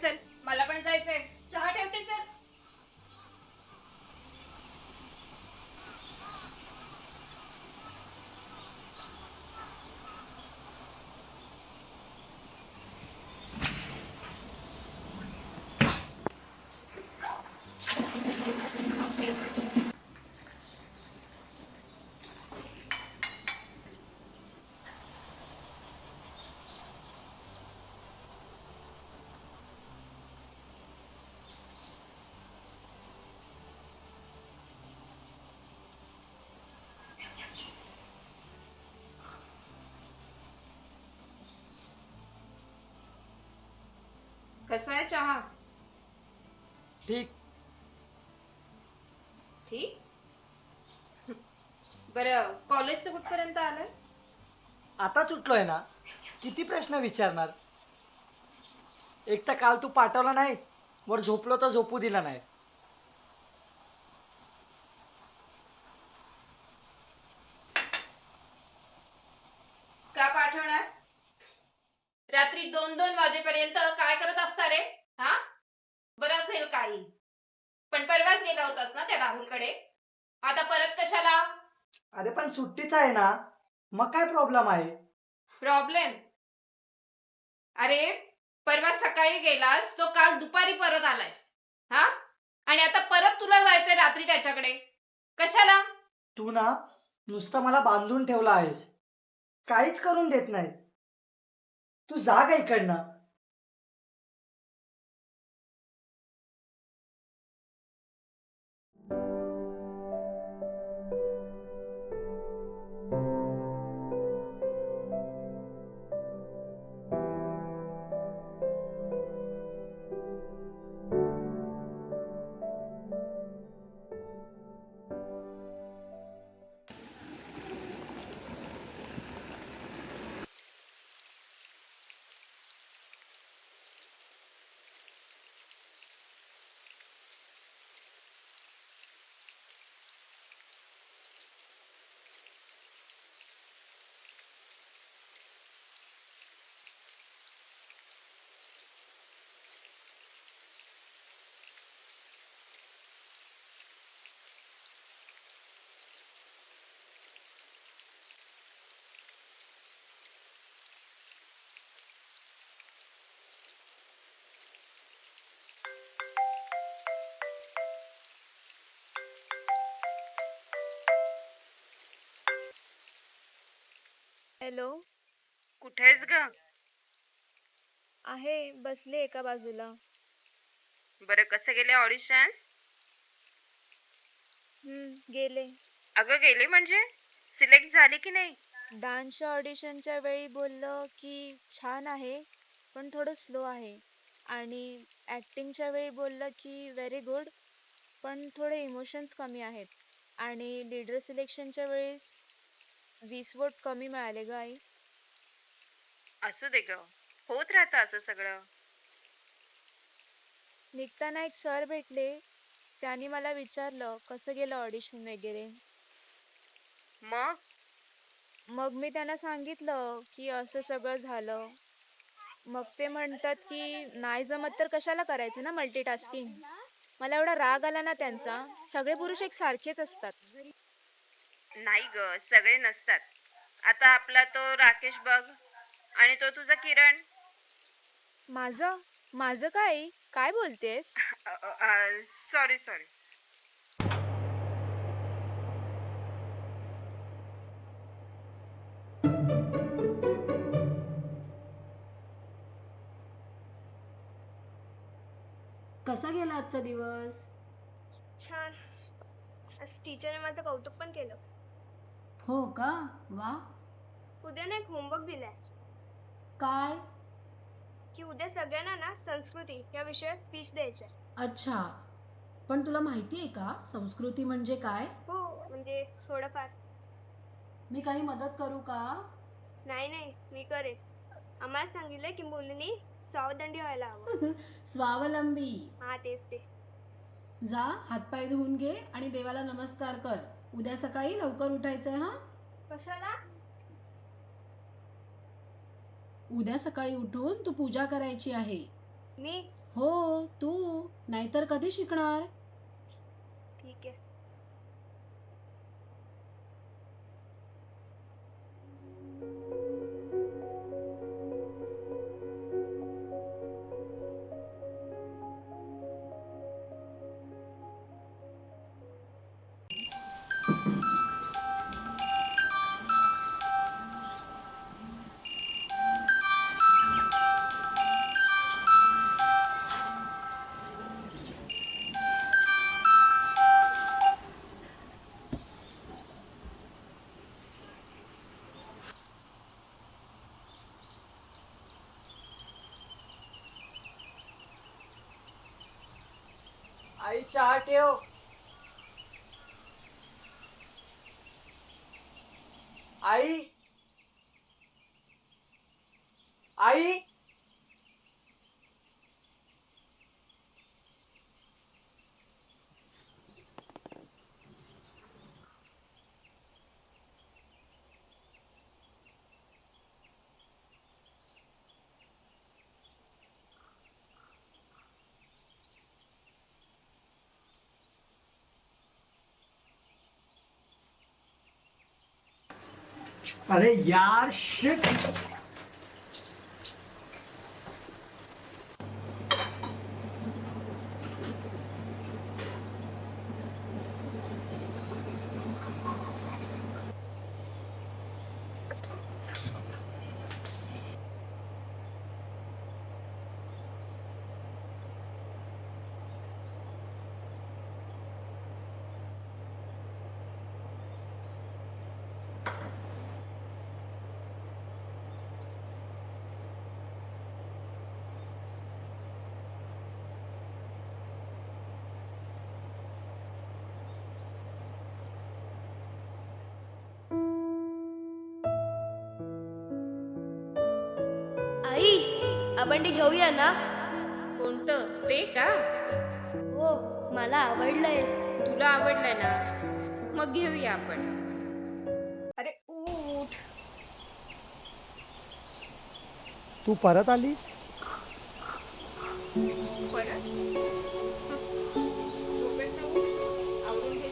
चल, मला पण जायचंय. चहा ठेवते, चल. कसा आहे चहा? ठीक. ठीक. बरं, कॉलेजचं कुठपर्यंत आलंय? आता सुटलोय ना, किती प्रश्न विचारणार. एक तर काल तू पाठवला नाही, वर झोपलो तर झोपू दिला नाही. का पाठवणार? रात्री 2-2 वाजेपर्यंत काय करत असता रे? हा, बरं असेल काही, पण परवाच गेला होतास ना त्या राहुलकडे. आता परत कशाला? अरे पण सुट्टीच आहे ना, मग काय प्रॉब्लेम आहे? प्रॉब्लेम? अरे, परवा सकाळी गेलास, तो काल दुपारी परत आलायस. हा, आणि आता परत तुला जायचंय रात्री त्याच्याकडे. कशाला? तू ना नुसतं मला बांधून ठेवला आहेस, काहीच करून देत नाही. तू जा ग इकडनं. हॅलो. कुठेस ग? आहे, बसले एका बाजूला. बरं, कसे गेले ऑडिशन? गेले. अगं, गेले म्हणजे सिलेक्ट झाली की नाही? डान्सच्या ऑडिशनच्या वेळी बोललं की छान आहे, पण थोडं स्लो आहे. आणि ॲक्टिंगच्या वेळी बोललं की व्हेरी गुड, पण थोडे इमोशन्स कमी आहेत. आणि लीडर सिलेक्शनच्या वेळेस 20 वोट कमी मिळाले ग आई. असू दे ग, होत राहतं असं सगळं. निघताना एक सर भेटले, त्यांनी मला विचारलं कसं गेलं ऑडिशन वगैरे. मग मग मी त्यांना सांगितलं की असं सगळं झालं. मग ते म्हणतात की नाही जमत तर कशाला करायचं ना मल्टीटास्किंग. मला एवढा राग आला ना त्यांचा. सगळे पुरुष एक सारखेच असतात. नाही ग, सगळे नसतात. आता आपला तो राकेश बघ, आणि तो तुझा किरण. माझं माझं काय काय बोलतेस? Sorry sorry. कसा गेला आजचा दिवस? छान. आज टीचरने माझं कौतुक पण केलं. हो का? वा. उद्या ना एक होमवर्क दिलाय काय? की उद्या सगळ्यांना ना संस्कृती या विषयावर स्पीच द्यायचंय. अच्छा. पण तुला माहिती आहे का संस्कृती म्हणजे काय? हो, म्हणजे थोडंफार. मी काही मदत करू का? नाही नाही, मी करेन. आम्हाला सांगितलंय की मुलींनी स्वावलंबी व्हायला हवं. स्वावलंबी. हा, तेच ते. जा हातपाय धुवून घे आणि देवाला नमस्कार कर. उद्या सकाळी लवकर उठायचंय हा. कशाला? उद्या सकाळी उठून तू पूजा करायची आहे. मी हो तू, नाहीतर कधी शिकणार? ठीक आहे. आई चहा ठेव. आई आई अरे यार शिट. आई, आपण ते घेऊया ना? कोणतं ते का? हो, मला आवडलंय. तुला आवडलंय ना, मग घेऊया आपण. अरे उठ. तू परत आलीस? परत झोपेतनं उठ. आवरून घे.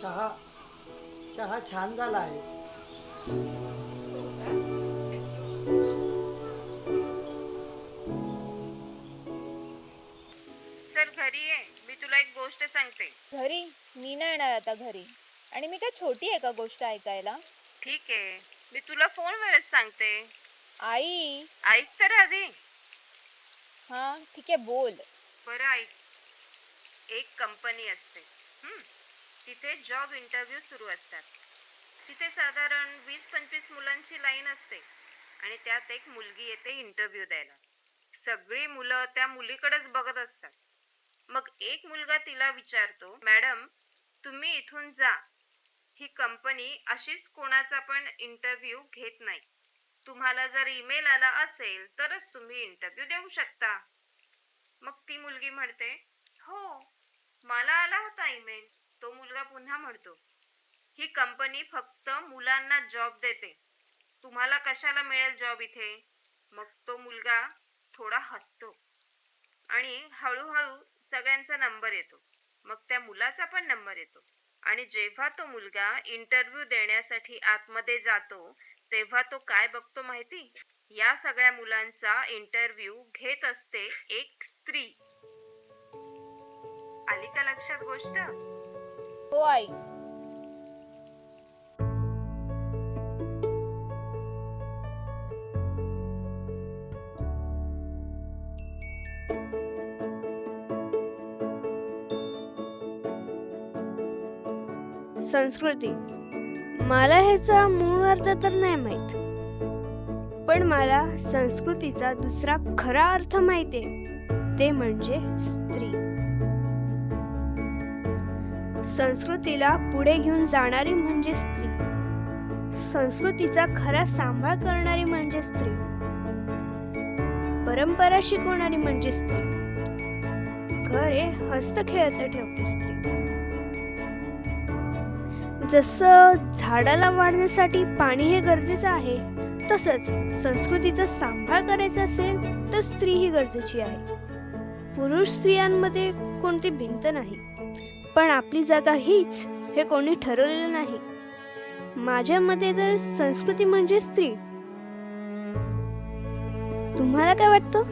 चहा चहा छान झाला आहे. चल घरी ये, मी तुला एक गोष्ट सांगते. घरी मी नाही येणार आता घरी. आणि मी काय छोटी आहे का गोष्ट ऐकायला? ठीक आहे, मी तुला फोनवरच सांगते. आई. ऐक तर आधी. हा ठीक आहे बोल. बरं ऐक. एक कंपनी असते. तिथे जॉब इंटरव्ह्यू सुरू असतात. तिथे साधारण 20-25 मुलांची लाईन असते आणि त्यात एक मुलगी येते इंटरव्ह्यू द्यायला. सगळी मुलं त्या मुलीकडेच बघत असतात. मग एक मुलगा तिला विचारतो, मॅडम तुम्ही इथून जा. ही कंपनी अशीच कोणाचा पण इंटरव्ह्यू घेत नाही. तुम्हाला जर ईमेल आला असेल तरच तुम्ही इंटरव्ह्यू देऊ शकता. मग ती मुलगी म्हणते, हो मला आला होता ईमेल. तो मुलगा पुन्हा म्हणतो, ही कंपनी फक्त मुलांना जॉब देते. तुम्हाला कशाला मिळेल जॉब इथे? मग तो मुलगा थोडा हसतो आणि हळूहळू सगळ्यांचा नंबर येतो. मग त्या मुलाचा पण नंबर येतो आणि जेव्हा तो मुलगा इंटरव्ह्यू देण्यासाठी आतमध्ये जातो तेव्हा तो काय बघतो माहिती? या सगळ्या मुलांचा इंटरव्ह्यू घेत असते एक स्त्री. आली का लक्षात गोष्ट? हो आई. संस्कृती, मला ह्याचा मूळ अर्थ तर नाही माहित, पण मला संस्कृतीचा दुसरा खरा अर्थ माहितीये. ते म्हणजे स्त्री. संस्कृतीला पुढे घेऊन जाणारी म्हणजे स्त्री. संस्कृतीचा खरा सांभाळ करणारी म्हणजे स्त्री, परंपरा शिकवणारी म्हणजे स्त्री, घरे हस्त खेळत ठेवते स्त्री. जसं झाडाला वाढण्यासाठी पाणी हे गरजेचं आहे, तसंच संस्कृतीचा सांभाळ करायचा असेल तर स्त्री ही गरजेची आहे. पुरुष स्त्रियांमध्ये कोणती भिंत नाही, पण आपली जागा हीच हे कोणी ठरवलेलं नाही. माझ्या मते तर संस्कृती म्हणजे स्त्री. तुम्हाला काय वाटतं?